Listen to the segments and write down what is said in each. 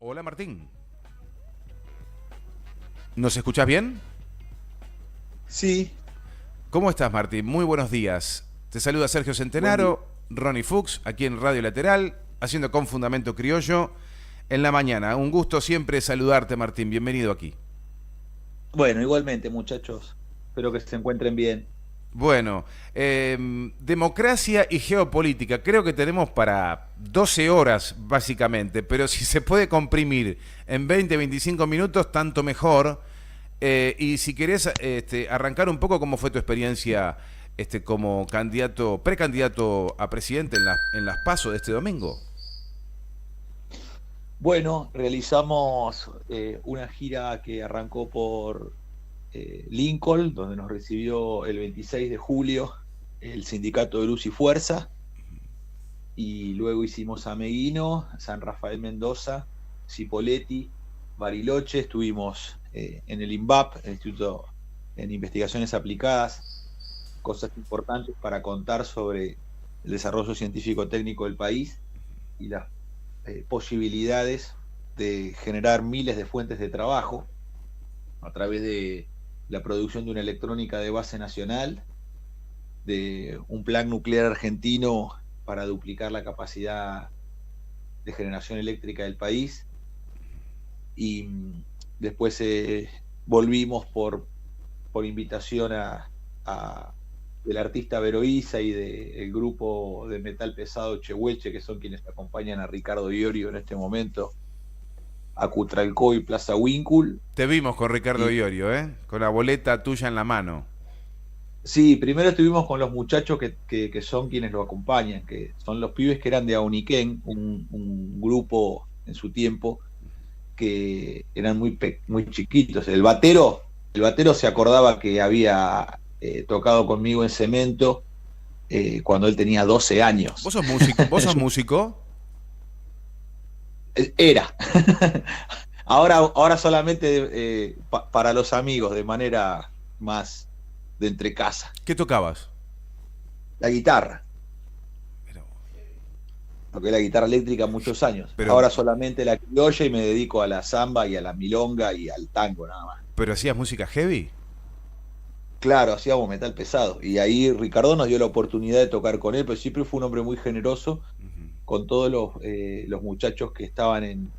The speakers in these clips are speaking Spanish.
Hola Martín. ¿Nos escuchás bien? Sí, ¿Cómo estás, Martín? Muy buenos días. Te saluda Sergio buen día. Centenaro, Ronnie Fuchs, aquí en Radio Lateral, haciendo con Fundamento Criollo en la mañana. Un gusto siempre saludarte, Martín. Bienvenido aquí. Bueno, igualmente, muchachos. Espero que se encuentren bien. Bueno, democracia y geopolítica. Creo que tenemos para 12 horas, básicamente, pero si se puede comprimir en 20, 25 minutos, tanto mejor. Y si querés arrancar un poco cómo fue tu experiencia como candidato, precandidato a presidente en las PASO de este domingo. Bueno, realizamos una gira que arrancó por Lincoln, donde nos recibió el 26 de julio el sindicato de Luz y Fuerza, y luego hicimos a Meguino, San Rafael Mendoza, Cipolletti, Bariloche, estuvimos en el INVAP, el Instituto en Investigaciones Aplicadas, cosas importantes para contar sobre el desarrollo científico-técnico del país y las posibilidades de generar miles de fuentes de trabajo a través de la producción de una electrónica de base nacional, de un plan nuclear argentino para duplicar la capacidad de generación eléctrica del país, y después volvimos por invitación del artista Veroiza y del grupo de metal pesado Chehuelche, que son quienes acompañan a Ricardo Iorio en este momento, a Cutralcó y Plaza Winkle. Te vimos con Ricardo Y Iorio, con la boleta tuya en la mano. sí, primero estuvimos con los muchachos que son quienes lo acompañan, que son los pibes que eran de Auniquén, un grupo en su tiempo que eran muy chiquitos. El batero se acordaba que había tocado conmigo en Cemento cuando él tenía 12 ¿Vos años. sos músico? ¿Vos sos músico? Era. Ahora solamente para los amigos, de manera más de entre casa. ¿Qué tocabas? La guitarra. Pero, Toqué la guitarra eléctrica muchos años. pero, Ahora solamente la criolla y me dedico a la samba y a la milonga y al tango nada más. pero ¿hacías música heavy? Claro, hacíamos metal pesado. Y ahí Ricardo nos dio la oportunidad de tocar con él, pero siempre fue un hombre muy generoso Ujú. con todos los muchachos que estaban en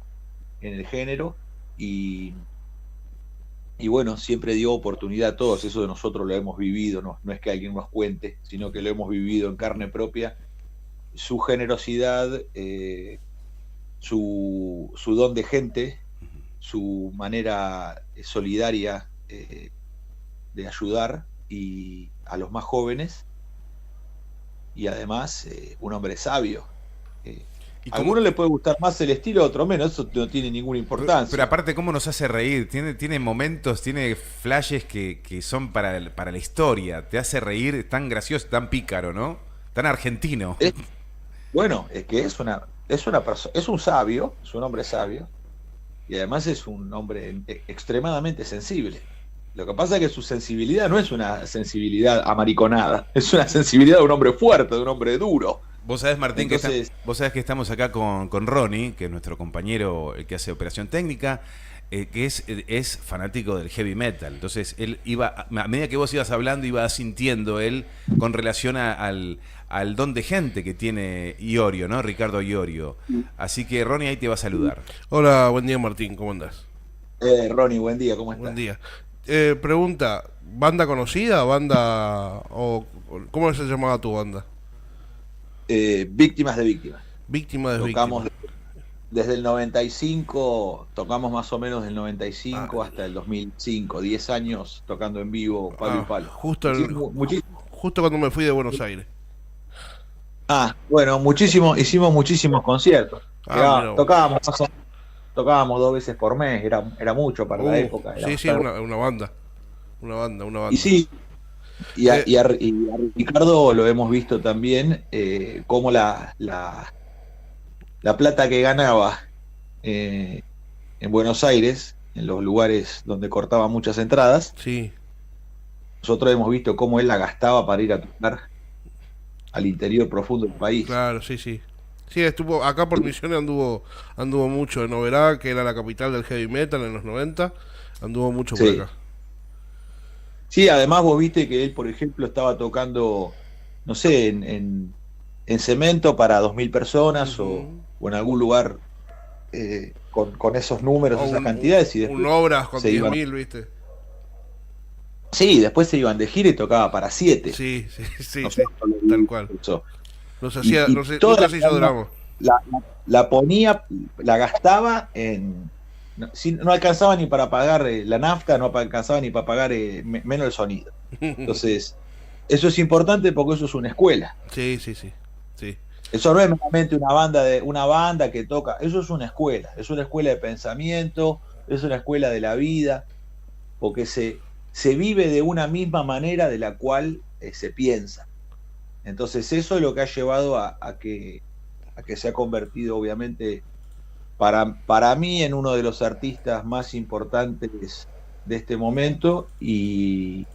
el género. Y, y bueno, siempre dio oportunidad a todos. Eso de nosotros lo hemos vivido, no es que alguien nos cuente, sino que lo hemos vivido en carne propia. Su generosidad, su don de gente, su manera solidaria de ayudar y a los más jóvenes, y además un hombre sabio. Eh, ¿Y a cómo? algunos le puede gustar más el estilo, a otro menos, eso no tiene ninguna Pero importancia. aparte, ¿cómo nos hace reír? Tiene momentos, tiene flashes que son para la historia. Te hace reír, es tan gracioso, tan pícaro, ¿no? Tan argentino. Es, bueno, es que es un sabio, es un hombre sabio, y además es un hombre extremadamente sensible. Lo que pasa es que su sensibilidad no es una sensibilidad amariconada, es una sensibilidad de un hombre fuerte, de un hombre duro. Vos sabés, Martín, Entonces, vos sabés que estamos acá con Ronnie, que es nuestro compañero, el que hace operación técnica, que es fanático del heavy metal. Entonces, él iba, a medida que vos ibas hablando, iba sintiendo él con relación al don de gente que tiene Iorio, ¿no? Ricardo Iorio. Así que Ronnie ahí te va a saludar. Hola, buen día Martín, ¿cómo andás? Ronnie, buen día, ¿cómo Buen estás? día. Pregunta, ¿banda conocida? ¿Banda o cómo se llamaba tu banda? Víctimas de víctimas. Víctima de Tocamos víctima. desde el 95, tocamos más o menos del Ah, 95 hasta el 2005, 10 años tocando en vivo, palo y palo. justo cuando me fui de Buenos Aires. Bueno, hicimos muchísimos conciertos. Mira vos. Tocábamos 2 veces por mes, era mucho para la época. Era Sí, sí, bastante. una banda. Una Y banda. sí, Eh, y a Ricardo lo hemos visto también, cómo la plata que ganaba eh, en Buenos Aires, en los lugares donde cortaba muchas entradas, sí, nosotros hemos visto cómo él la gastaba para ir a tocar al interior profundo del país. claro, sí, sí. Sí, estuvo acá por Misiones, anduvo mucho en Oberá, que era la capital del heavy metal en los 90, anduvo mucho por Sí. acá. Sí, además vos viste que él, por ejemplo, estaba tocando, no sé, en Cemento para 2.000 personas Ujú. o en algún lugar con esos números, O esas cantidades, y un después Obras con se diez iban. mil ¿viste? Sí, después se iban de gira y tocaba para 7. Sí, sí, sí, sí, Nosotros lo tal vivimos cual. eso. Nos hacía, Y toda nunca la se hizo banda drama. la ponía, la gastaba en. No, no alcanzaba ni para pagar la nafta, no alcanzaba ni para pagar menos el sonido. Entonces, eso es importante porque eso es una escuela. Sí, sí, sí, sí. Eso no es meramente una banda que toca, eso es una escuela de pensamiento, es una escuela de la vida, porque se vive de una misma manera de la cual se piensa. Entonces eso es lo que ha llevado a que se ha convertido, obviamente, para mí en uno de los artistas más importantes de este momento, y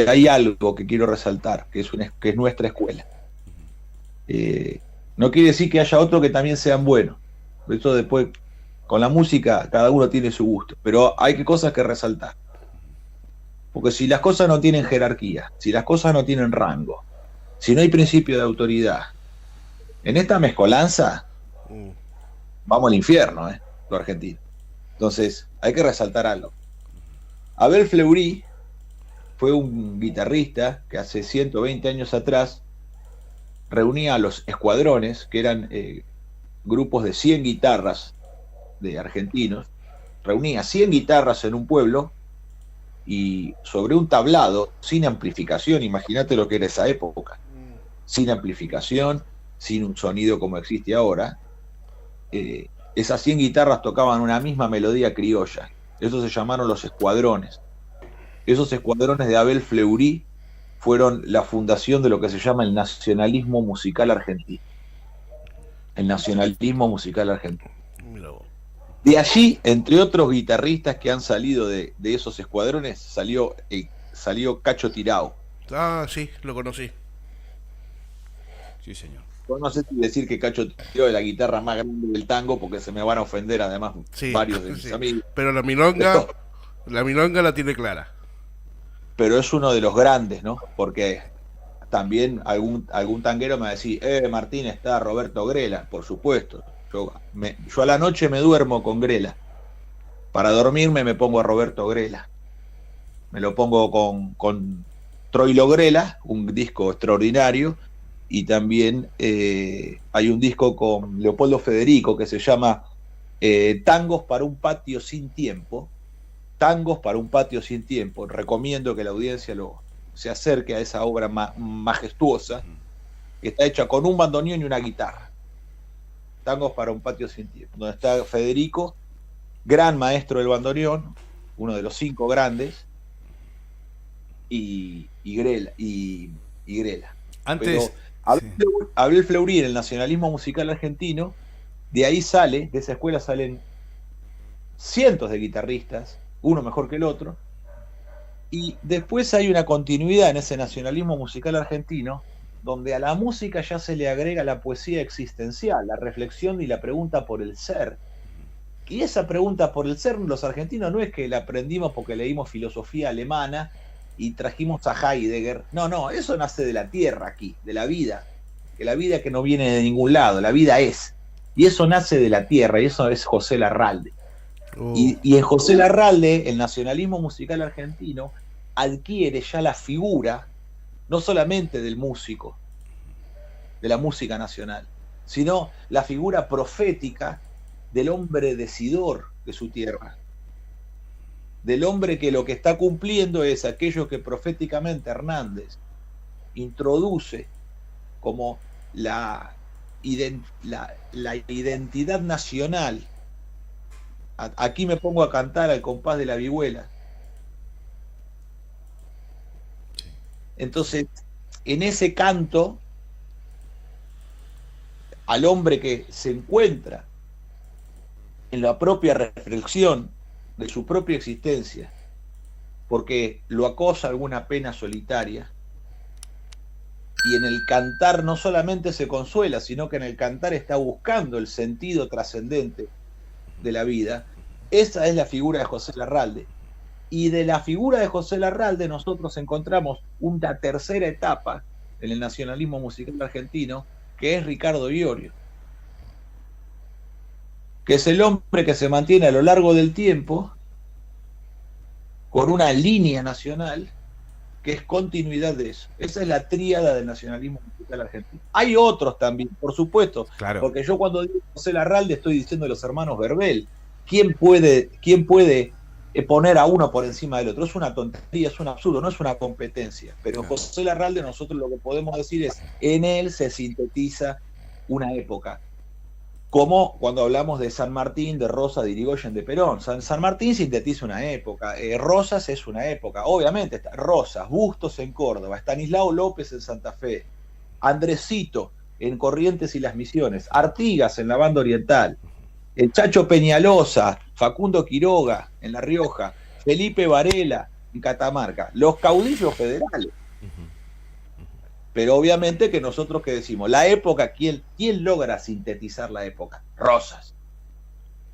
hay algo que quiero resaltar, que es nuestra escuela. Eh, no quiere decir que haya otro que también sean buenos. Eso después, con la música, cada uno tiene su gusto, pero hay cosas que resaltar. Porque si las cosas no tienen jerarquía, si las cosas no tienen rango, si no hay principio de autoridad, en esta mezcolanza Mm. vamos al infierno, los argentinos. Entonces, hay que resaltar algo. Abel Fleury fue un guitarrista que hace 120 años atrás reunía a los escuadrones, que eran grupos de 100 guitarras de argentinos, reunía 100 guitarras en un pueblo y sobre un tablado, sin amplificación, imagínate lo que era esa época, sin amplificación, sin un sonido como existe ahora, esas 100 guitarras tocaban una misma melodía criolla. Esos se llamaron los escuadrones. Esos escuadrones de Abel Fleury fueron la fundación de lo que se llama el nacionalismo musical argentino. El nacionalismo musical argentino. Mira vos. De allí, entre otros guitarristas que han salido de esos escuadrones, salió Cacho Tirao. Ah, sí, lo conocí. Sí, señor. Yo no sé si decir que Cacho Tirao es la guitarra más grande del tango, porque se me van a ofender además Sí, varios de mis sí. amigos. Pero Pero, la milonga la tiene clara. pero es uno de los grandes, ¿no? Porque también algún tanguero me va a decir, Martín, está Roberto Grela, por supuesto. Yo a la noche me duermo con Grela. Para dormirme me pongo a Roberto Grela. Me lo pongo con Troilo Grela, un disco extraordinario, y también hay un disco con Leopoldo Federico que se llama Tangos para un patio sin tiempo. Tangos para un patio sin tiempo. Recomiendo que la audiencia se acerque a esa obra majestuosa, que está hecha con un bandoneón y una guitarra. Tangos para un patio sin tiempo, donde está Federico, gran maestro del bandoneón, uno de los 5 grandes, y Grela. Antes, Pero sí. Abel Fleury en el nacionalismo musical argentino, de ahí de esa escuela salen cientos de guitarristas, uno mejor que el otro, y después hay una continuidad en ese nacionalismo musical argentino, donde a la música ya se le agrega la poesía existencial, la reflexión y la pregunta por el ser. Y esa pregunta por el ser, los argentinos no es que la aprendimos porque leímos filosofía alemana y trajimos a Heidegger. No, eso nace de la tierra aquí, de la vida. Que la vida que no viene de ningún lado, la vida es. Y eso nace de la tierra, y eso es José Larralde. Y en José Larralde, el nacionalismo musical argentino adquiere ya la figura, no solamente del músico, de la música nacional, sino la figura profética del hombre decidor de su tierra, del hombre que lo que está cumpliendo es aquello que proféticamente Hernández introduce como la identidad nacional. Aquí me pongo a cantar al compás de la vihuela. Entonces, en ese canto, al hombre que se encuentra en la propia reflexión de su propia existencia, porque lo acosa alguna pena solitaria, y en el cantar no solamente se consuela, sino que en el cantar está buscando el sentido trascendente de la vida. Esa es la figura de José Larralde. Y de la figura de José Larralde nosotros encontramos una tercera etapa en el nacionalismo musical argentino, que es Ricardo Iorio, que es el hombre que se mantiene a lo largo del tiempo con una línea nacional que es continuidad de eso. Esa es la tríada del nacionalismo musical argentino. Hay otros también, por supuesto, Claro. porque yo cuando digo José Larralde estoy diciendo de los hermanos Verbel. ¿Quién puede poner a uno por encima del otro? Es una tontería, es un absurdo, no es una competencia. Pero en José Larralde nosotros lo que podemos decir es, en él se sintetiza una época. Como cuando hablamos de San Martín, de Rosas, de Irigoyen, de Perón. San Martín sintetiza una época, Rosas es una época. Obviamente está Rosas, Bustos en Córdoba, Estanislao López en Santa Fe, Andresito en Corrientes y las Misiones, Artigas en la Banda Oriental, el Chacho Peñalosa, Facundo Quiroga en La Rioja, Felipe Varela en Catamarca, los caudillos federales. Pero obviamente que nosotros que decimos, la época, ¿quién logra sintetizar la época? Rosas.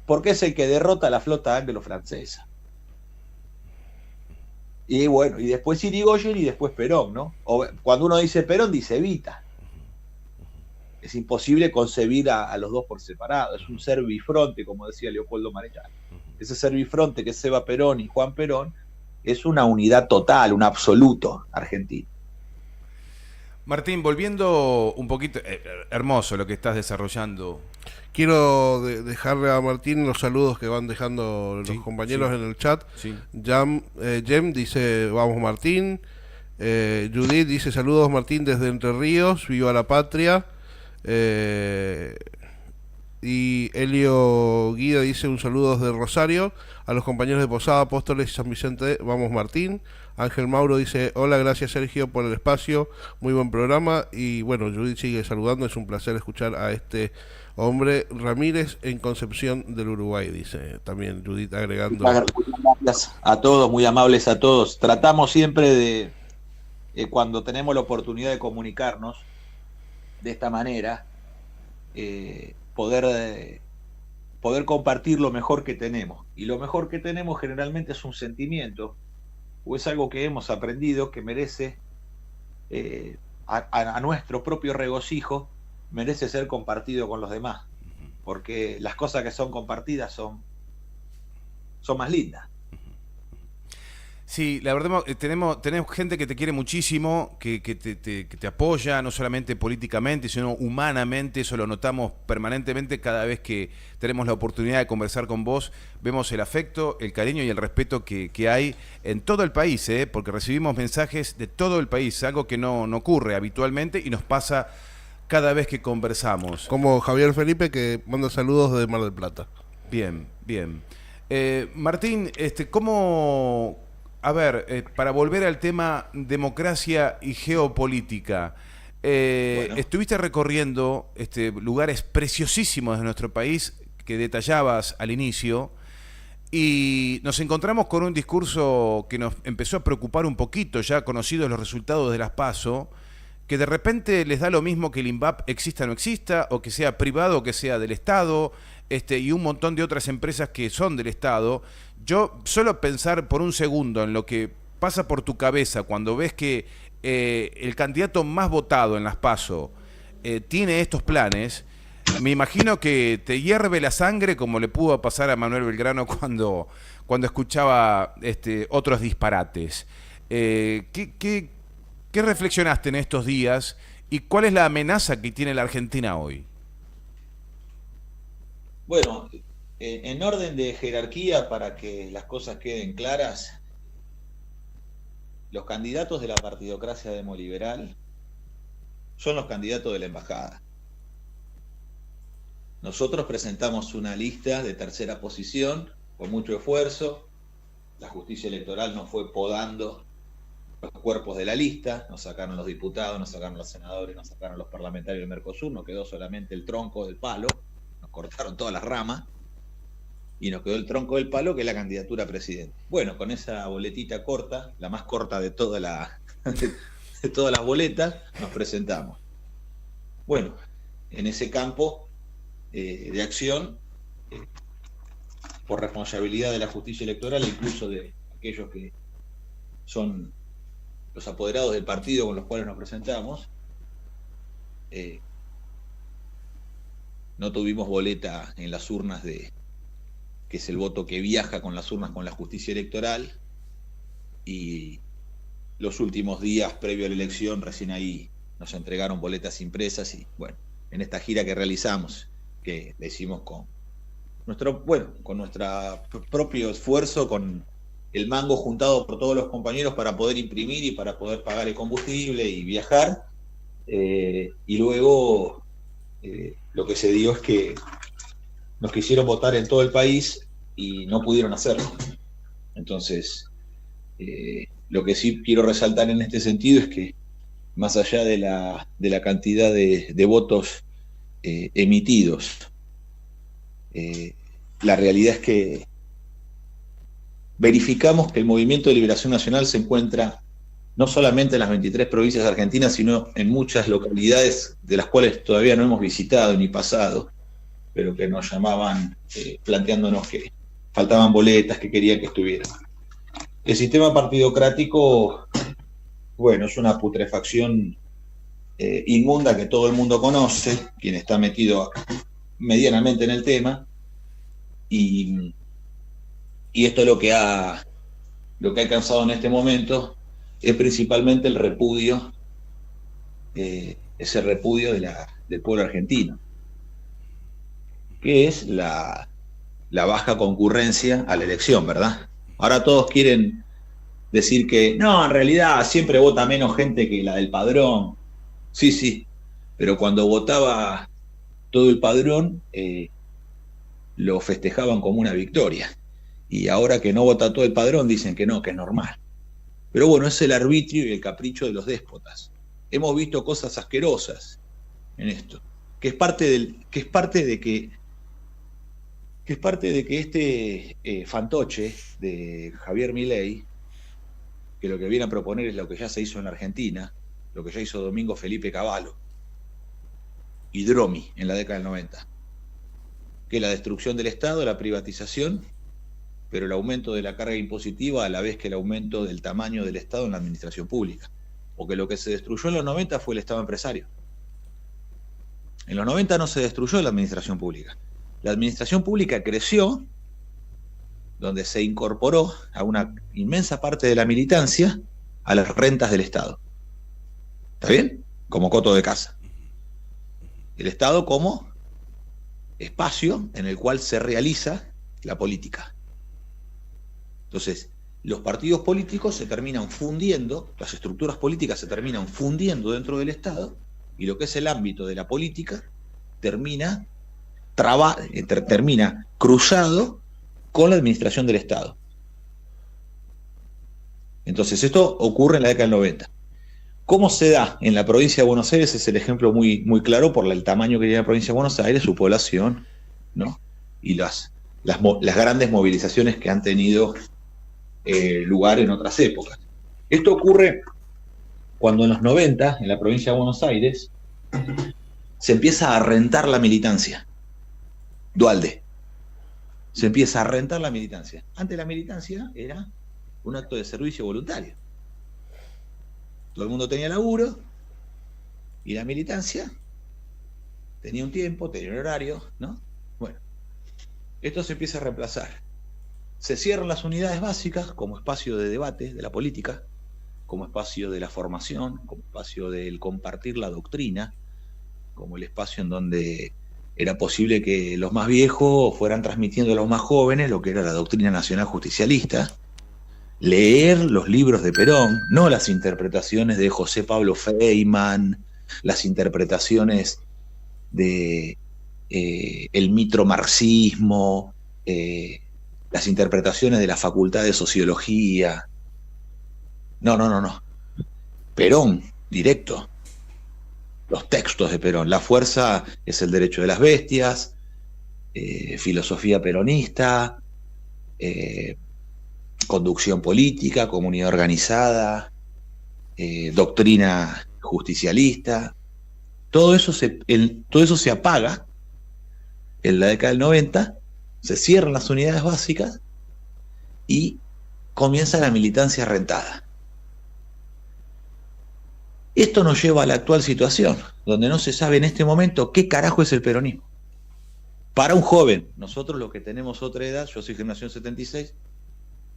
Porque es el que derrota a la flota anglo-francesa. Y bueno, y después Irigoyen y después Perón, ¿no? Cuando uno dice Perón, dice Evita. Es imposible concebir a los dos por separado. Es un ser bifronte, como decía Leopoldo Marechal. Ese ser bifronte que es Eva Perón y Juan Perón es una unidad total, un absoluto argentino. Martín, volviendo un poquito, hermoso lo que estás desarrollando. Quiero dejarle a Martín los saludos que van dejando los compañeros en el chat. Sí. Jem dice, vamos Martín. Judith dice, saludos Martín desde Entre Ríos, viva la patria. Y Helio Guida dice, un saludo desde Rosario. A los compañeros de Posada, Apóstoles y San Vicente, vamos Martín. Ángel Mauro dice, hola, gracias Sergio por el espacio, muy buen programa. Y bueno, Judith sigue saludando, es un placer escuchar a este hombre. Ramírez en Concepción del Uruguay, dice también Judith agregando. Gracias a todos, muy amables a todos. Tratamos siempre de, cuando tenemos la oportunidad de comunicarnos de esta manera, poder compartir lo mejor que tenemos. Y lo mejor que tenemos generalmente es un sentimiento, o es algo que hemos aprendido que merece, a nuestro propio regocijo, merece ser compartido con los demás. Porque las cosas que son compartidas son más lindas. Sí, la verdad tenemos gente que te quiere muchísimo, que te apoya, no solamente políticamente, sino humanamente. Eso lo notamos permanentemente cada vez que tenemos la oportunidad de conversar con vos. Vemos el afecto, el cariño y el respeto que hay en todo el país, porque recibimos mensajes de todo el país, algo que no ocurre habitualmente y nos pasa cada vez que conversamos. Como Javier Felipe, que manda saludos de Mar del Plata. Bien, bien. Martín, ¿cómo...? A ver, para volver al tema democracia y geopolítica, bueno, estuviste recorriendo lugares preciosísimos de nuestro país que detallabas al inicio y nos encontramos con un discurso que nos empezó a preocupar un poquito, ya conocidos los resultados de las PASO, que de repente les da lo mismo que el INVAP exista o no exista, o que sea privado o que sea del Estado, y un montón de otras empresas que son del Estado. Yo solo pensar por un segundo en lo que pasa por tu cabeza cuando ves que el candidato más votado en las PASO tiene estos planes, me imagino que te hierve la sangre como le pudo pasar a Manuel Belgrano cuando escuchaba otros disparates. ¿Qué reflexionaste en estos días y cuál es la amenaza que tiene la Argentina hoy? Bueno, en orden de jerarquía, para que las cosas queden claras, los candidatos de la partidocracia demoliberal son los candidatos de la embajada. Nosotros presentamos una lista de tercera posición con mucho esfuerzo. La justicia electoral nos fue podando los cuerpos de la lista, nos sacaron los diputados, nos sacaron los senadores, nos sacaron los parlamentarios del Mercosur, nos quedó solamente el tronco del palo, nos cortaron todas las ramas y nos quedó el tronco del palo, que es la candidatura a presidente. Bueno, con esa boletita corta, la más corta de toda la todas las boletas, nos presentamos. Bueno, en ese campo de acción, por responsabilidad de la justicia electoral, incluso de aquellos que son los apoderados del partido con los cuales nos presentamos, no tuvimos boleta en las urnas que es el voto que viaja con las urnas con la justicia electoral, y los últimos días previo a la elección recién ahí nos entregaron boletas impresas. Y bueno, en esta gira que realizamos, que la hicimos con nuestro propio esfuerzo, con el mango juntado por todos los compañeros para poder imprimir y para poder pagar el combustible y viajar, y luego lo que se dio es que nos quisieron votar en todo el país y no pudieron hacerlo. Entonces, lo que sí quiero resaltar en este sentido es que, más allá de la cantidad de votos emitidos, la realidad es que verificamos que el Movimiento de Liberación Nacional se encuentra no solamente en las 23 provincias argentinas, sino en muchas localidades de las cuales todavía no hemos visitado ni pasado, pero que nos llamaban planteándonos que faltaban boletas, que querían que estuvieran. El sistema partidocrático, bueno, es una putrefacción inmunda que todo el mundo conoce, quien está metido medianamente en el tema, y esto es lo que ha alcanzado en este momento es principalmente el repudio, ese repudio del pueblo argentino, que es la baja concurrencia a la elección, ¿verdad? Ahora todos quieren decir que no, en realidad siempre vota menos gente que la del padrón. Sí, pero cuando votaba todo el padrón, lo festejaban como una victoria. Y ahora que no vota todo el padrón, dicen que no, que es normal. Pero bueno, es el arbitrio y el capricho de los déspotas. Hemos visto cosas asquerosas en esto, que es parte de que este fantoche de Javier Milei, que lo que viene a proponer es lo que ya se hizo en la Argentina, lo que ya hizo Domingo Felipe Cavallo y Dromi en la década del 90, que es la destrucción del Estado, la privatización, pero el aumento de la carga impositiva a la vez que el aumento del tamaño del Estado en la administración pública. Porque lo que se destruyó en los 90 fue el Estado empresario. En los 90 no se destruyó la administración pública. La administración pública creció, donde se incorporó a una inmensa parte de la militancia a las rentas del Estado. ¿Está bien? Como coto de casa. El Estado como espacio en el cual se realiza la política. Entonces, los partidos políticos se terminan fundiendo, las estructuras políticas se terminan fundiendo dentro del Estado, y lo que es el ámbito de la política termina cruzado con la administración del Estado. Entonces, esto ocurre en la década del 90. ¿Cómo se da en la provincia de Buenos Aires? Es el ejemplo muy, muy claro por el tamaño que tiene la provincia de Buenos Aires, su población, ¿no? Y las grandes movilizaciones que han tenido lugar en otras épocas. Esto ocurre cuando en los 90, en la provincia de Buenos Aires, se empieza a rentar la militancia. Dualde. Se empieza a rentar la militancia. Antes la militancia era un acto de servicio voluntario. Todo el mundo tenía laburo y la militancia tenía un tiempo, tenía un horario, ¿no? Bueno, esto se empieza a reemplazar. Se cierran las unidades básicas como espacio de debate de la política, como espacio de la formación, como espacio del compartir la doctrina, como el espacio en donde era posible que los más viejos fueran transmitiendo a los más jóvenes lo que era la doctrina nacional justicialista, leer los libros de Perón, no las interpretaciones de José Pablo Feynman, las interpretaciones de el mitromarxismo, las interpretaciones de la Facultad de Sociología. No. Perón, directo. Los textos de Perón. La fuerza es el derecho de las bestias, filosofía peronista, conducción política, comunidad organizada, doctrina justicialista. Todo eso se apaga en la década del 90, se cierran las unidades básicas y comienza la militancia rentada. Esto nos lleva a la actual situación, donde no se sabe en este momento qué carajo es el peronismo. Para un joven, nosotros los que tenemos otra edad, yo soy generación 76,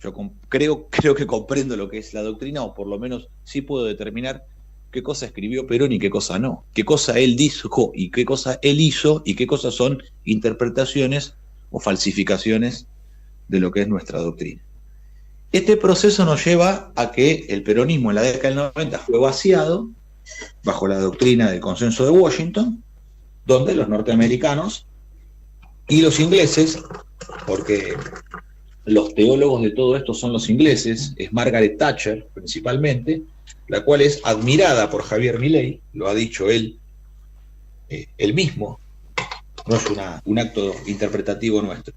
yo creo que comprendo lo que es la doctrina, o por lo menos sí puedo determinar qué cosa escribió Perón y qué cosa no, qué cosa él dijo y qué cosa él hizo y qué cosas son interpretaciones o falsificaciones de lo que es nuestra doctrina. Este proceso nos lleva a que el peronismo en la década del 90 fue vaciado bajo la doctrina del consenso de Washington, donde los norteamericanos y los ingleses, porque los teólogos de todo esto son los ingleses, es Margaret Thatcher principalmente, la cual es admirada por Javier Milei, lo ha dicho él mismo, no es un acto interpretativo nuestro.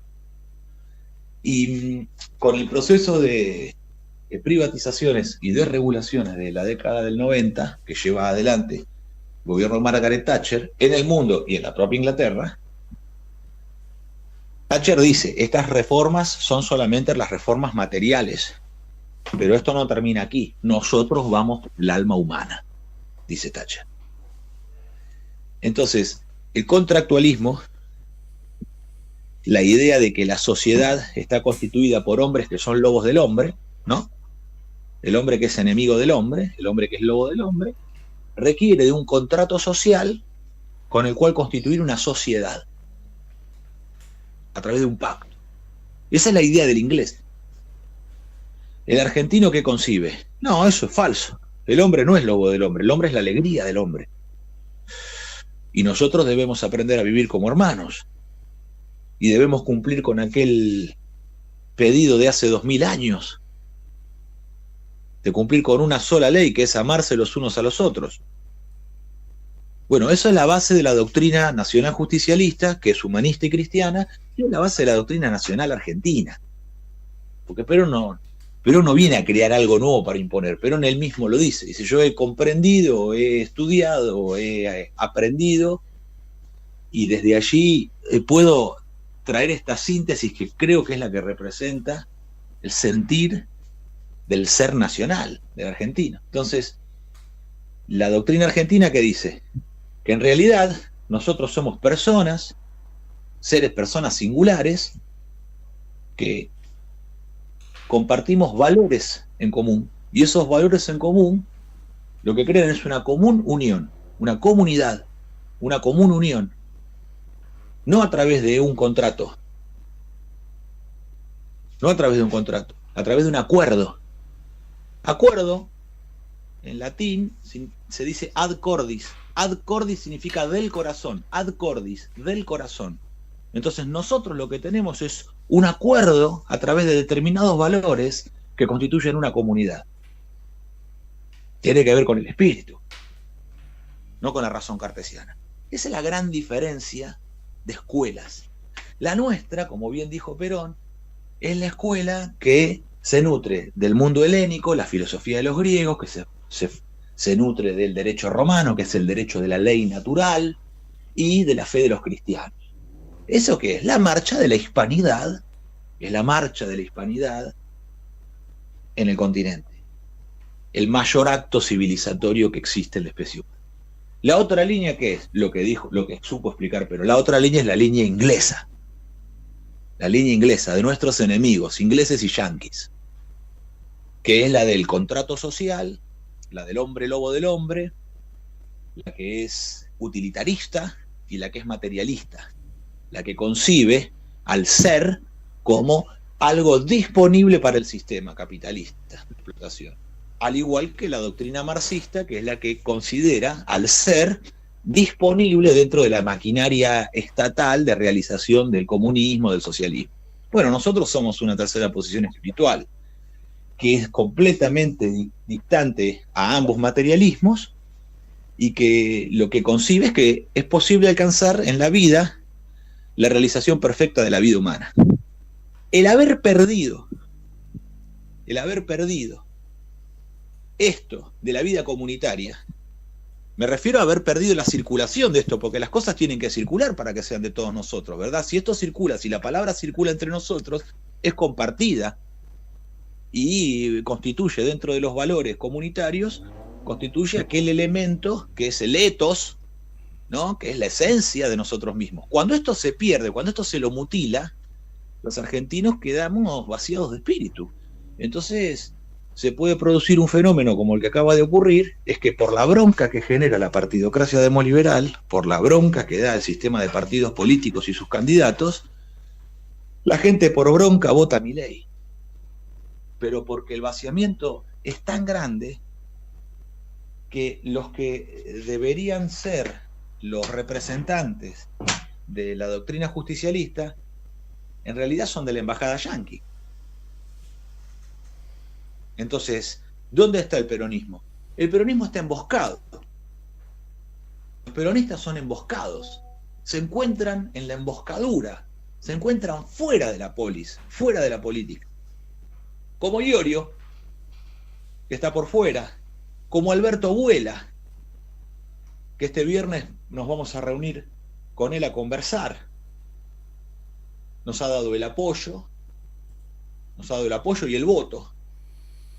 Y con el proceso de privatizaciones y desregulaciones de la década del 90, que lleva adelante el gobierno de Margaret Thatcher, en el mundo y en la propia Inglaterra, Thatcher dice, estas reformas son solamente las reformas materiales, pero esto no termina aquí, nosotros vamos por el alma humana, dice Thatcher. Entonces, el contractualismo, la idea de que la sociedad está constituida por hombres que son lobos del hombre, ¿no? El hombre que es enemigo del hombre, el hombre que es lobo del hombre, requiere de un contrato social con el cual constituir una sociedad a través de un pacto. Esa es la idea del inglés. El argentino, ¿qué concibe? No, eso es falso. El hombre no es lobo del hombre, el hombre es la alegría del hombre. Y nosotros debemos aprender a vivir como hermanos. Y debemos cumplir con aquel pedido de hace 2000 años, de cumplir con una sola ley, que es amarse los unos a los otros. Bueno, eso es la base de la doctrina nacional justicialista, que es humanista y cristiana, y es la base de la doctrina nacional argentina. Porque Perón no viene a crear algo nuevo para imponer, Perón él mismo lo dice. Dice, yo he comprendido, he estudiado, he aprendido, y desde allí puedo traer esta síntesis que creo que es la que representa el sentir del ser nacional del argentino. Entonces, la doctrina argentina que dice que en realidad nosotros somos personas, personas singulares, que compartimos valores en común, y esos valores en común lo que crean es una común unión, una comunidad, una común unión, no a través de un contrato, a través de un acuerdo. Acuerdo, en latín, se dice ad cordis. Ad cordis significa del corazón, ad cordis, del corazón. Entonces nosotros lo que tenemos es un acuerdo a través de determinados valores que constituyen una comunidad. Tiene que ver con el espíritu, no con la razón cartesiana. Esa es la gran diferencia de escuelas. La nuestra, como bien dijo Perón, es la escuela que se nutre del mundo helénico, la filosofía de los griegos, que se nutre del derecho romano, que es el derecho de la ley natural, y de la fe de los cristianos. ¿Eso qué es? La marcha de la hispanidad, es la marcha de la hispanidad en el continente. El mayor acto civilizatorio que existe en la especie humana. La otra línea, ¿qué es? Lo que supo explicar, pero la otra línea es la línea inglesa. La línea inglesa de nuestros enemigos, ingleses y yanquis, que es la del contrato social, la del hombre lobo del hombre, la que es utilitarista y la que es materialista, la que concibe al ser como algo disponible para el sistema capitalista de explotación. Al igual que la doctrina marxista, que es la que considera al ser disponible dentro de la maquinaria estatal de realización del comunismo, del socialismo. Bueno, nosotros somos una tercera posición espiritual, que es completamente distante a ambos materialismos y que lo que concibe es que es posible alcanzar en la vida la realización perfecta de la vida humana. El haber perdido esto de la vida comunitaria, me refiero a haber perdido la circulación de esto, porque las cosas tienen que circular para que sean de todos nosotros, ¿verdad? Si esto circula, si la palabra circula entre nosotros, es compartida y constituye dentro de los valores comunitarios, constituye aquel elemento que es el ethos, ¿no? Que es la esencia de nosotros mismos. Cuando esto se pierde, cuando esto se lo mutila, los argentinos quedamos vaciados de espíritu. Entonces se puede producir un fenómeno como el que acaba de ocurrir, es que por la bronca que genera la partidocracia demoliberal, por la bronca que da el sistema de partidos políticos y sus candidatos, la gente por bronca vota a Milei. Pero porque el vaciamiento es tan grande que los que deberían ser los representantes de la doctrina justicialista en realidad son de la embajada yanqui. Entonces, ¿dónde está el peronismo? El peronismo está emboscado. Los peronistas son emboscados. Se encuentran en la emboscadura. Se encuentran fuera de la polis, fuera de la política. Como Iorio, que está por fuera. Como Alberto Vuela, que este viernes nos vamos a reunir con él a conversar. Nos ha dado el apoyo. Nos ha dado el apoyo y el voto.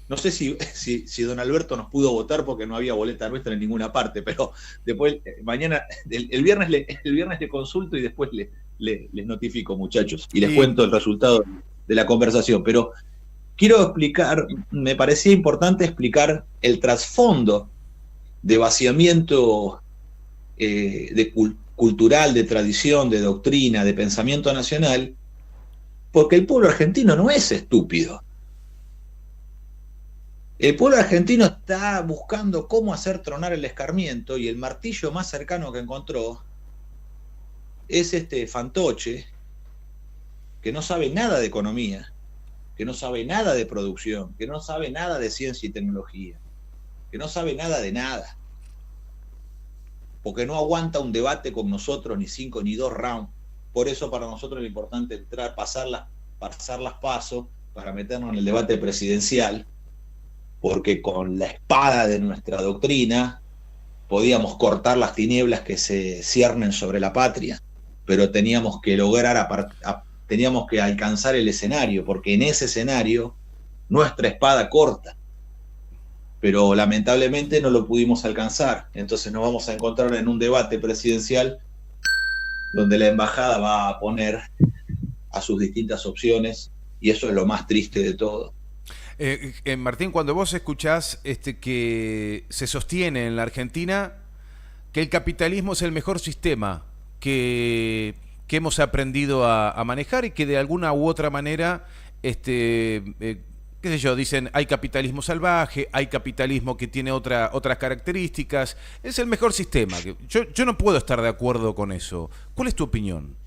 No sé si don Alberto nos pudo votar porque no había boleta nuestra en ninguna parte, pero después, mañana, el viernes le consulto y después les notifico, muchachos, y les cuento el resultado de la conversación. Pero quiero explicar, me parecía importante explicar el trasfondo de vaciamiento cultural, de tradición, de doctrina, de pensamiento nacional, porque el pueblo argentino no es estúpido. El pueblo argentino está buscando cómo hacer tronar el escarmiento y el martillo más cercano que encontró es este fantoche que no sabe nada de economía, que no sabe nada de producción, que no sabe nada de ciencia y tecnología, que no sabe nada de nada, porque no aguanta un debate con nosotros ni 5 ni 2 rounds. Por eso para nosotros es importante entrar, pasar las pasos para meternos en el debate presidencial, porque con la espada de nuestra doctrina podíamos cortar las tinieblas que se ciernen sobre la patria, pero teníamos que teníamos que alcanzar el escenario, porque en ese escenario nuestra espada corta, pero lamentablemente no lo pudimos alcanzar. Entonces nos vamos a encontrar en un debate presidencial donde la embajada va a poner a sus distintas opciones, y eso es lo más triste de todo. Martín, cuando vos escuchás que se sostiene en la Argentina que el capitalismo es el mejor sistema que hemos aprendido a manejar y que de alguna u otra manera, qué sé yo, dicen hay capitalismo salvaje, hay capitalismo que tiene otras características, es el mejor sistema. Yo no puedo estar de acuerdo con eso. ¿Cuál es tu opinión?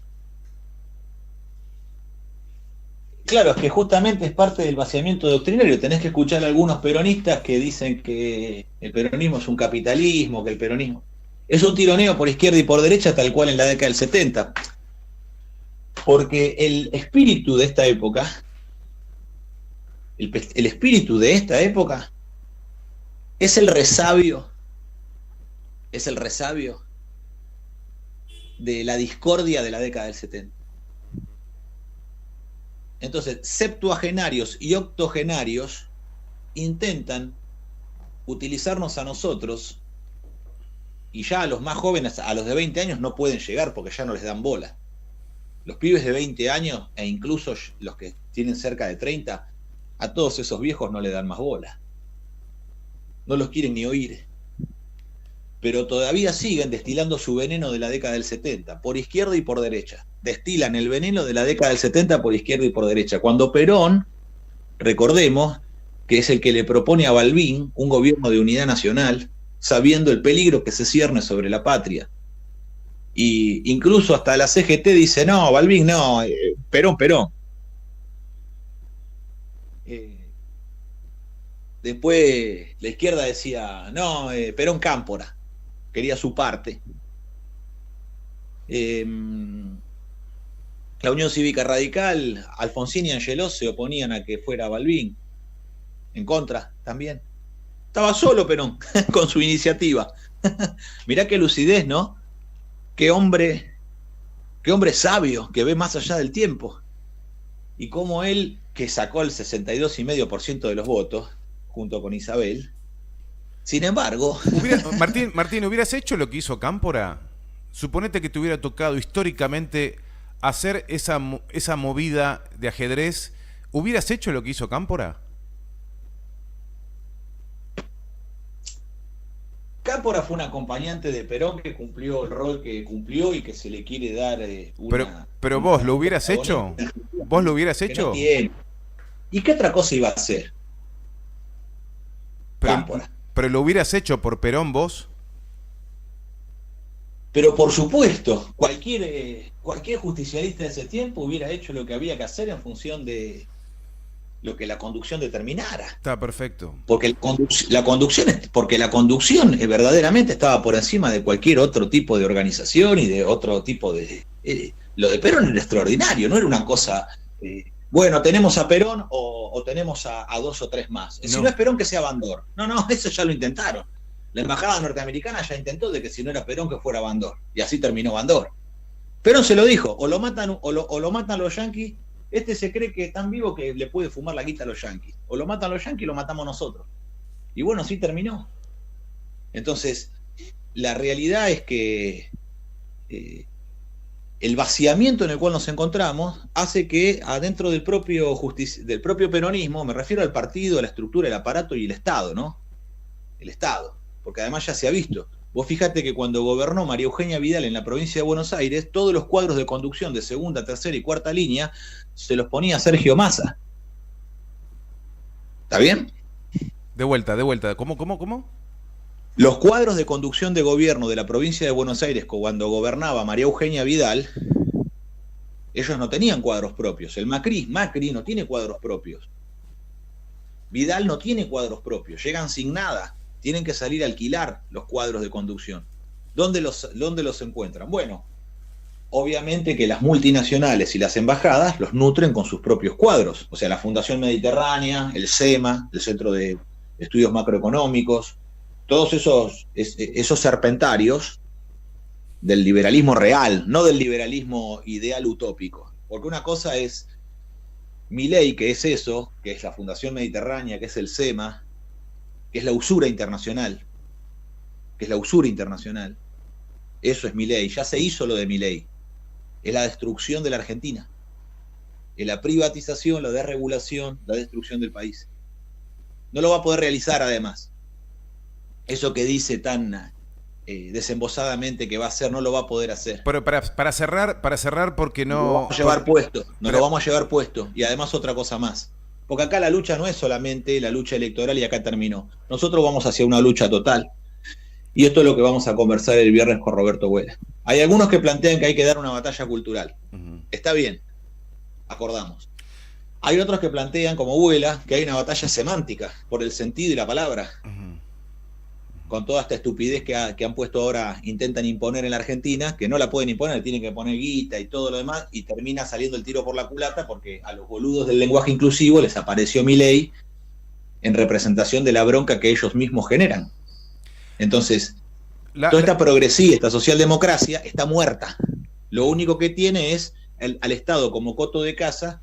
Claro, es que justamente es parte del vaciamiento doctrinario. Tenés que escuchar a algunos peronistas que dicen que el peronismo es un capitalismo, que el peronismo es un tironeo por izquierda y por derecha, tal cual en la década del 70. Porque el espíritu de esta época, el espíritu de esta época es el resabio de la discordia de la década del 70. Entonces, septuagenarios y octogenarios intentan utilizarnos a nosotros, y ya a los más jóvenes, a los de 20 años, no pueden llegar porque ya no les dan bola. Los pibes de 20 años, e incluso los que tienen cerca de 30, a todos esos viejos no le dan más bola. No los quieren ni oír. Pero todavía siguen destilando su veneno de la década del 70, por izquierda y por derecha. Destilan el veneno de la década del 70 por izquierda y por derecha. Cuando Perón, recordemos, que es el que le propone a Balbín un gobierno de unidad nacional, sabiendo el peligro que se cierne sobre la patria. Y incluso hasta la CGT dice, no, Balbín no, Perón. Después la izquierda decía, no, Perón Cámpora, quería su parte. La Unión Cívica Radical, Alfonsín y Angelós se oponían a que fuera Balbín, en contra también. Estaba solo Perón, con su iniciativa. Mirá qué lucidez, ¿no? Qué hombre sabio, que ve más allá del tiempo. Y cómo él, que sacó el 62,5% de los votos, junto con Isabel, sin embargo... Martín, ¿hubieras hecho lo que hizo Cámpora? Suponete que te hubiera tocado históricamente hacer esa movida de ajedrez. ¿Hubieras hecho lo que hizo Cámpora? Cámpora fue un acompañante de Perón que cumplió el rol que cumplió y que se le quiere dar pero vos lo hubieras hecho. ¿Vos lo hubieras hecho? No tiene. ¿Y qué otra cosa iba a hacer? Cámpora. Pero lo hubieras hecho por Perón vos. Pero por supuesto, cualquier justicialista de ese tiempo hubiera hecho lo que había que hacer en función de lo que la conducción determinara. Está perfecto. Porque la conducción verdaderamente estaba por encima de cualquier otro tipo de organización y de otro tipo de... lo de Perón era extraordinario, no era una cosa... bueno, tenemos a Perón o tenemos a 2 o 3 más. Si no es Perón, que sea Bandor. No, eso ya lo intentaron. La embajada norteamericana ya intentó de que si no era Perón, que fuera Bandor. Y así terminó Bandor. Perón se lo dijo, o lo matan los yanquis. Este se cree que es tan vivo que le puede fumar la guita a los yanquis. O lo matan los yanquis o lo matamos nosotros. Y bueno, así terminó. Entonces, la realidad es que el vaciamiento en el cual nos encontramos hace que adentro del propio peronismo, me refiero al partido, a la estructura, el aparato y el Estado, ¿no? El Estado. Porque además ya se ha visto. Vos fíjate que cuando gobernó María Eugenia Vidal en la provincia de Buenos Aires, todos los cuadros de conducción de segunda, tercera y cuarta línea se los ponía Sergio Massa. ¿Está bien? De vuelta. ¿Cómo? Los cuadros de conducción de gobierno de la provincia de Buenos Aires, cuando gobernaba María Eugenia Vidal, ellos no tenían cuadros propios. El Macri no tiene cuadros propios. Vidal no tiene cuadros propios. Llegan sin nada. Tienen que salir a alquilar los cuadros de conducción. ¿Dónde los encuentran? Bueno, obviamente que las multinacionales y las embajadas los nutren con sus propios cuadros. O sea, la Fundación Mediterránea, el SEMA, el Centro de Estudios Macroeconómicos, todos esos serpentarios del liberalismo real, no del liberalismo ideal utópico. Porque una cosa es Milei, que es eso, que es la Fundación Mediterránea, que es el SEMA, que es la usura internacional. Eso es Milei. Ya se hizo lo de Milei. Es la destrucción de la Argentina. Es la privatización, la desregulación, la destrucción del país. No lo va a poder realizar además. Eso que dice tan desembosadamente que va a hacer, no lo va a poder hacer. Pero para cerrar, porque no... Lo vamos a llevar puesto. Lo vamos a llevar puesto. Y además otra cosa más. Porque acá la lucha no es solamente la lucha electoral y acá terminó. Nosotros vamos hacia una lucha total. Y esto es lo que vamos a conversar el viernes con Roberto Vuela. Hay algunos que plantean que hay que dar una batalla cultural. Está bien, acordamos. Hay otros que plantean, como Vuela, que hay una batalla semántica, por el sentido y la palabra. Con toda esta estupidez que han puesto ahora, intentan imponer en la Argentina, que no la pueden imponer, tienen que poner guita y todo lo demás, y termina saliendo el tiro por la culata porque a los boludos del lenguaje inclusivo les apareció Milei en representación de la bronca que ellos mismos generan. Entonces, toda esta progresía, esta socialdemocracia está muerta. Lo único que tiene es al Estado como coto de casa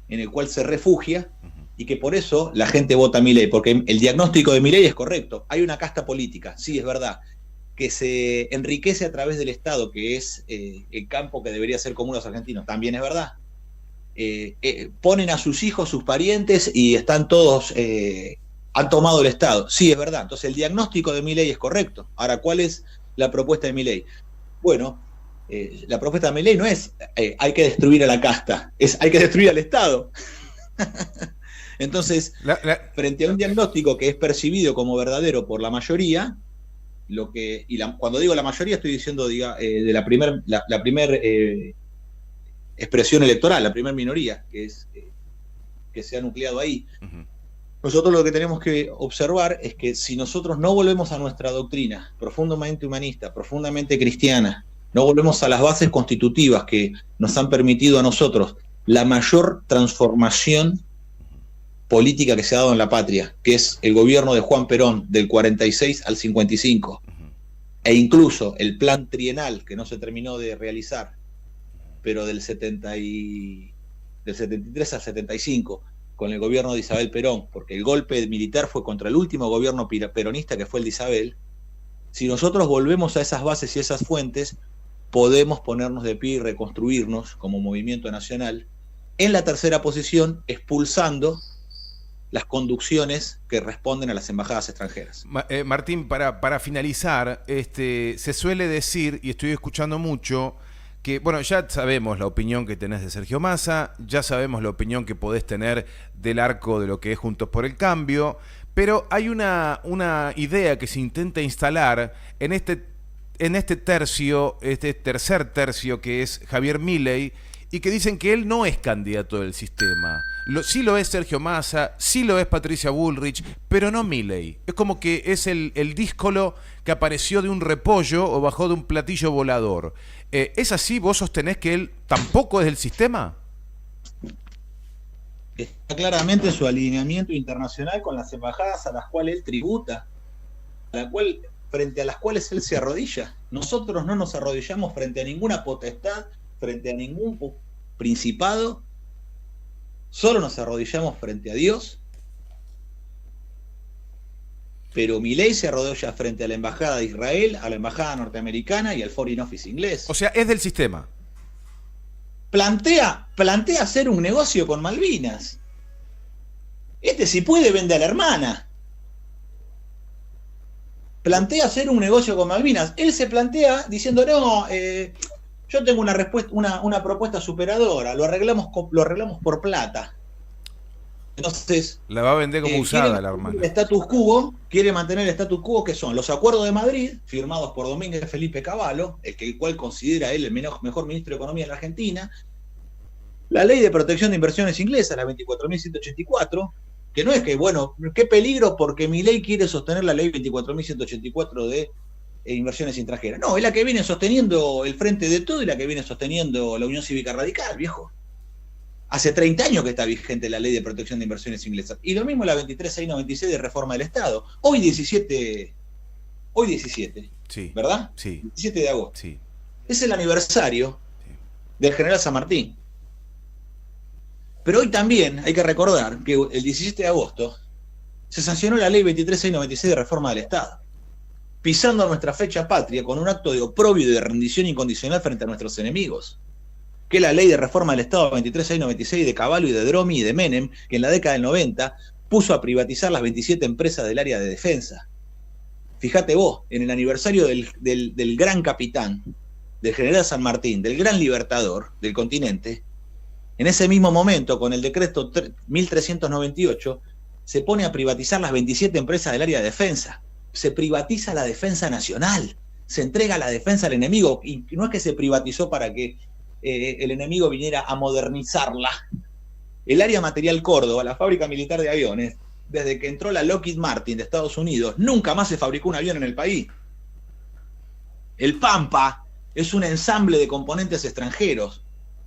en el cual se refugia, y que por eso la gente vota a Milei, porque el diagnóstico de Milei es correcto. Hay una casta política, sí, es verdad, que se enriquece a través del Estado, que es el campo que debería ser común a los argentinos, también es verdad. Ponen a sus hijos, sus parientes, y están todos, han tomado el Estado, sí, es verdad. Entonces el diagnóstico de Milei es correcto. Ahora, ¿cuál es la propuesta de Milei? Bueno, la propuesta de Milei no es hay que destruir a la casta, es hay que destruir al Estado. Entonces, frente a un diagnóstico que es percibido como verdadero por la mayoría, cuando digo la mayoría estoy diciendo de la primer expresión electoral, la primer minoría que se ha nucleado ahí. Nosotros lo que tenemos que observar es que si nosotros no volvemos a nuestra doctrina profundamente humanista, profundamente cristiana, no volvemos a las bases constitutivas que nos han permitido a nosotros la mayor transformación política que se ha dado en la patria, que es el gobierno de Juan Perón del 46 al 55, e incluso el plan trienal que no se terminó de realizar, pero del 73 al 75, con el gobierno de Isabel Perón, porque el golpe militar fue contra el último gobierno peronista, que fue el de Isabel. Si nosotros volvemos a esas bases y esas fuentes, podemos ponernos de pie y reconstruirnos como movimiento nacional en la tercera posición, expulsando las conducciones que responden a las embajadas extranjeras. Martín, para finalizar, se suele decir, y estoy escuchando mucho, que, bueno, ya sabemos la opinión que tenés de Sergio Massa, ya sabemos la opinión que podés tener del arco de lo que es Juntos por el Cambio, pero hay una idea que se intenta instalar en este tercio, este tercer tercio, que es Javier Milei, y que dicen que él no es candidato del sistema. Sí lo es Sergio Massa, sí lo es Patricia Bullrich, pero no Milei. Es como que es el díscolo que apareció de un repollo o bajó de un platillo volador. ¿Es así? ¿Vos sostenés que él tampoco es del sistema? Está claramente su alineamiento internacional con las embajadas a las cuales él tributa, frente a las cuales él se arrodilla. Nosotros no nos arrodillamos frente a ninguna potestad, frente a ningún principado, solo nos arrodillamos frente a Dios. Pero Milei se arrodilla frente a la embajada de Israel, a la embajada norteamericana y al Foreign Office inglés. O sea, es del sistema. Plantea hacer un negocio con Malvinas. Si puede vende a la hermana. Plantea hacer un negocio con Malvinas. Él se plantea diciendo, no, yo tengo una propuesta superadora, lo arreglamos por plata. Entonces, la va a vender como usada la hermana. Quiere mantener el status quo, que son los acuerdos de Madrid, firmados por Domínguez Felipe Cavallo, el cual considera él el mejor ministro de Economía de la Argentina, la ley de protección de inversiones inglesa, la 24.184, que no es que, bueno, qué peligro porque Milei quiere sostener la ley 24.184 de inversiones extranjeras. No, es la que viene sosteniendo el Frente de Todo y la que viene sosteniendo la Unión Cívica Radical, viejo. Hace 30 años que está vigente la ley de protección de inversiones inglesas. Y lo mismo la 23696 de reforma del Estado. Hoy 17, sí, ¿verdad? Sí. 17 de agosto. Sí. Es el aniversario del general San Martín. Pero hoy también hay que recordar que el 17 de agosto se sancionó la ley 23696 de reforma del Estado, pisando nuestra fecha patria con un acto de oprobio y de rendición incondicional frente a nuestros enemigos, que es la ley de reforma del Estado 23696 de Cavallo y de Dromi y de Menem, que en la década del 90 puso a privatizar las 27 empresas del área de defensa. Fíjate vos, en el aniversario del gran capitán, del general San Martín, del gran libertador del continente, en ese mismo momento, con el decreto 1398, se pone a privatizar las 27 empresas del área de defensa. Se privatiza la defensa nacional, se entrega la defensa al enemigo, y no es que se privatizó para que el enemigo viniera a modernizarla. El área material Córdoba, la fábrica militar de aviones, desde que entró la Lockheed Martin de Estados Unidos, nunca más se fabricó un avión en el país. El Pampa es un ensamble de componentes extranjeros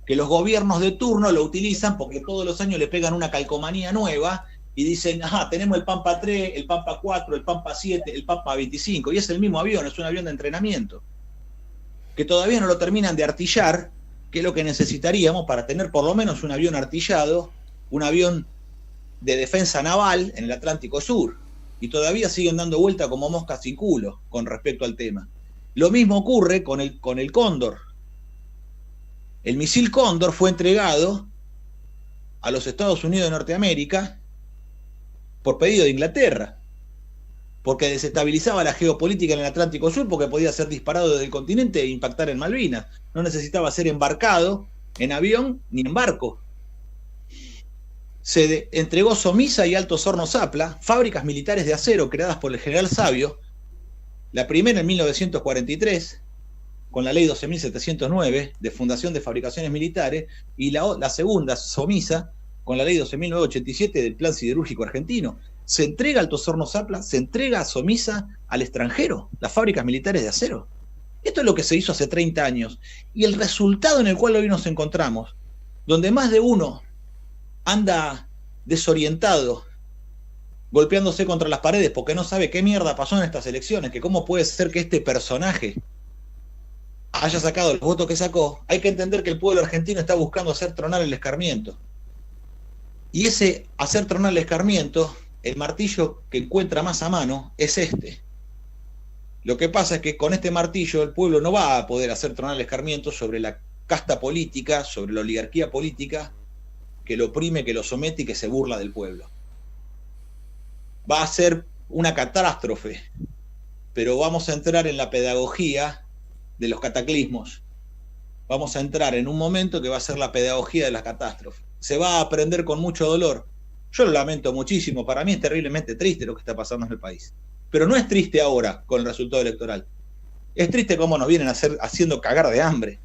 que los gobiernos de turno lo utilizan porque todos los años le pegan una calcomanía nueva y dicen, tenemos el Pampa 3, el Pampa 4, el Pampa 7, el Pampa 25, y es el mismo avión, es un avión de entrenamiento, que todavía no lo terminan de artillar, que es lo que necesitaríamos para tener por lo menos un avión artillado, un avión de defensa naval en el Atlántico Sur, y todavía siguen dando vuelta como moscas sin culo con respecto al tema. Lo mismo ocurre con el Cóndor. El misil Cóndor fue entregado a los Estados Unidos de Norteamérica por pedido de Inglaterra, porque desestabilizaba la geopolítica en el Atlántico Sur, porque podía ser disparado desde el continente e impactar en Malvinas. No necesitaba ser embarcado en avión ni en barco. Se entregó Somisa y Altos Hornos Zapla, fábricas militares de acero creadas por el general Sabio, la primera en 1943, con la ley 12.709 de Fundación de Fabricaciones Militares, y la segunda, Somisa, con la ley 12.987 del Plan Siderúrgico Argentino. Se entrega Altos Hornos Zapla, se entrega Somisa al extranjero, las fábricas militares de acero. Esto es lo que se hizo hace 30 años. Y el resultado en el cual hoy nos encontramos, donde más de uno anda desorientado, golpeándose contra las paredes porque no sabe qué mierda pasó en estas elecciones, que cómo puede ser que este personaje haya sacado los votos que sacó. Hay que entender que el pueblo argentino está buscando hacer tronar el escarmiento. Y ese hacer tronar el escarmiento, el martillo que encuentra más a mano es este. Lo que pasa es que con este martillo el pueblo no va a poder hacer tronar el escarmiento sobre la casta política, sobre la oligarquía política que lo oprime, que lo somete y que se burla del pueblo. Va a ser una catástrofe, pero vamos a entrar en la pedagogía de los cataclismos. Vamos a entrar en un momento que va a ser la pedagogía de las catástrofes. Se va a aprender con mucho dolor. Yo lo lamento muchísimo, para mí es terriblemente triste lo que está pasando en el país. Pero no es triste ahora con el resultado electoral. Es triste cómo nos vienen haciendo cagar de hambre.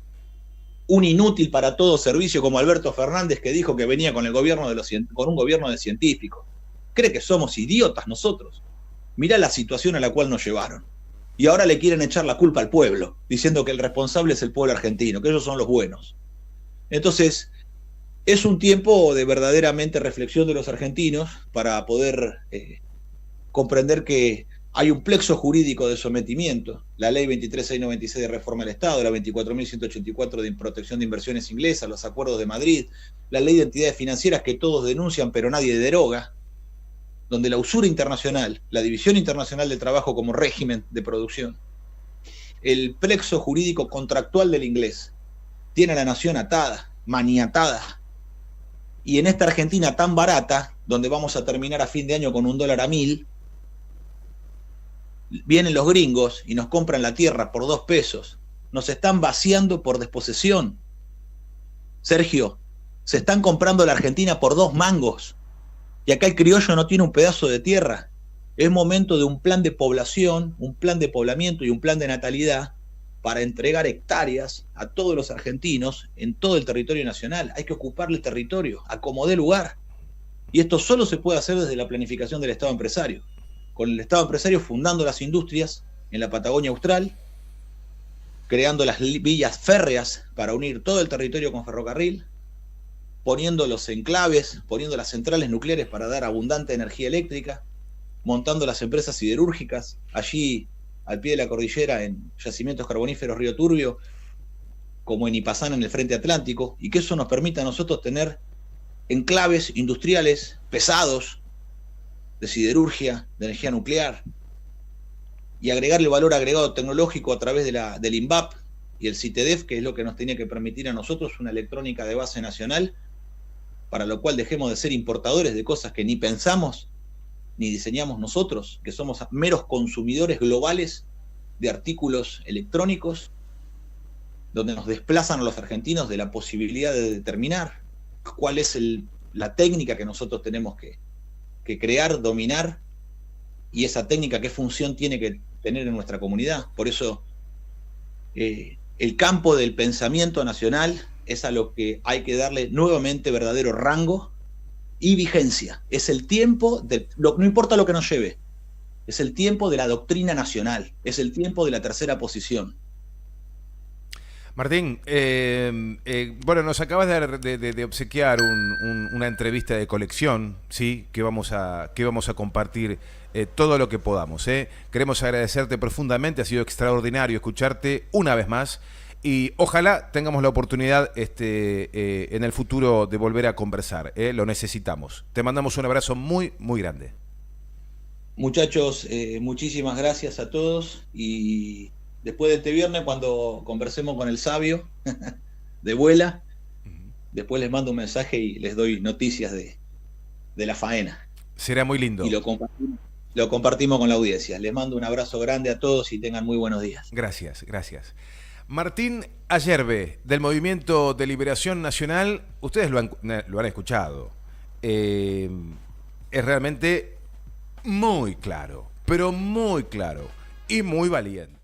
Un inútil para todo servicio como Alberto Fernández, que dijo que venía con un gobierno de científicos. ¿Cree que somos idiotas nosotros? Mirá la situación a la cual nos llevaron. Y ahora le quieren echar la culpa al pueblo, diciendo que el responsable es el pueblo argentino, que ellos son los buenos. Entonces, es un tiempo de verdaderamente reflexión de los argentinos para poder comprender que hay un plexo jurídico de sometimiento, la ley 23696 de reforma del Estado, la 24.184 de protección de inversiones inglesas, los acuerdos de Madrid, la ley de entidades financieras que todos denuncian pero nadie deroga, donde la usura internacional, la división internacional del trabajo como régimen de producción, el plexo jurídico contractual del inglés, tiene a la nación atada, maniatada. Y en esta Argentina tan barata, donde vamos a terminar a fin de año con $1 a 1.000, vienen los gringos y nos compran la tierra por 2 pesos. Nos están vaciando por desposesión. Sergio, se están comprando la Argentina por 2 mangos. Y acá el criollo no tiene un pedazo de tierra. Es momento de un plan de población, un plan de poblamiento y un plan de natalidad para entregar hectáreas a todos los argentinos en todo el territorio nacional. Hay que ocuparle el territorio, a como dé lugar. Y esto solo se puede hacer desde la planificación del Estado empresario. Con el Estado empresario fundando las industrias en la Patagonia Austral, creando las villas férreas para unir todo el territorio con ferrocarril, poniendo los enclaves, poniendo las centrales nucleares para dar abundante energía eléctrica, montando las empresas siderúrgicas allí al pie de la cordillera en yacimientos carboníferos Río Turbio, como en Ipazán en el frente atlántico, y que eso nos permita a nosotros tener enclaves industriales pesados de siderurgia, de energía nuclear, y agregarle valor agregado tecnológico a través del INVAP y el CITEDEF, que es lo que nos tiene que permitir a nosotros una electrónica de base nacional, para lo cual dejemos de ser importadores de cosas que ni pensamos ni diseñamos nosotros, que somos meros consumidores globales de artículos electrónicos, donde nos desplazan a los argentinos de la posibilidad de determinar cuál es la técnica que nosotros tenemos que crear, dominar, y esa técnica qué función tiene que tener en nuestra comunidad. Por eso el campo del pensamiento nacional es a lo que hay que darle nuevamente verdadero rango y vigencia. Es el tiempo, no importa lo que nos lleve, es el tiempo de la doctrina nacional, es el tiempo de la tercera posición. Martín, bueno, nos acabas de obsequiar una entrevista de colección, ¿sí? Que vamos a compartir todo lo que podamos, ¿eh? Queremos agradecerte profundamente, ha sido extraordinario escucharte una vez más y ojalá tengamos la oportunidad en el futuro de volver a conversar, ¿eh? Lo necesitamos. Te mandamos un abrazo muy, muy grande. Muchachos, muchísimas gracias a todos y después de este viernes, cuando conversemos con el sabio de Vuela, después les mando un mensaje y les doy noticias de la faena. Será muy lindo. Y lo compartimos con la audiencia. Les mando un abrazo grande a todos y tengan muy buenos días. Gracias, gracias. Martín Ayerbe, del Movimiento de Liberación Nacional, ustedes lo han escuchado. Es realmente muy claro, pero muy claro y muy valiente.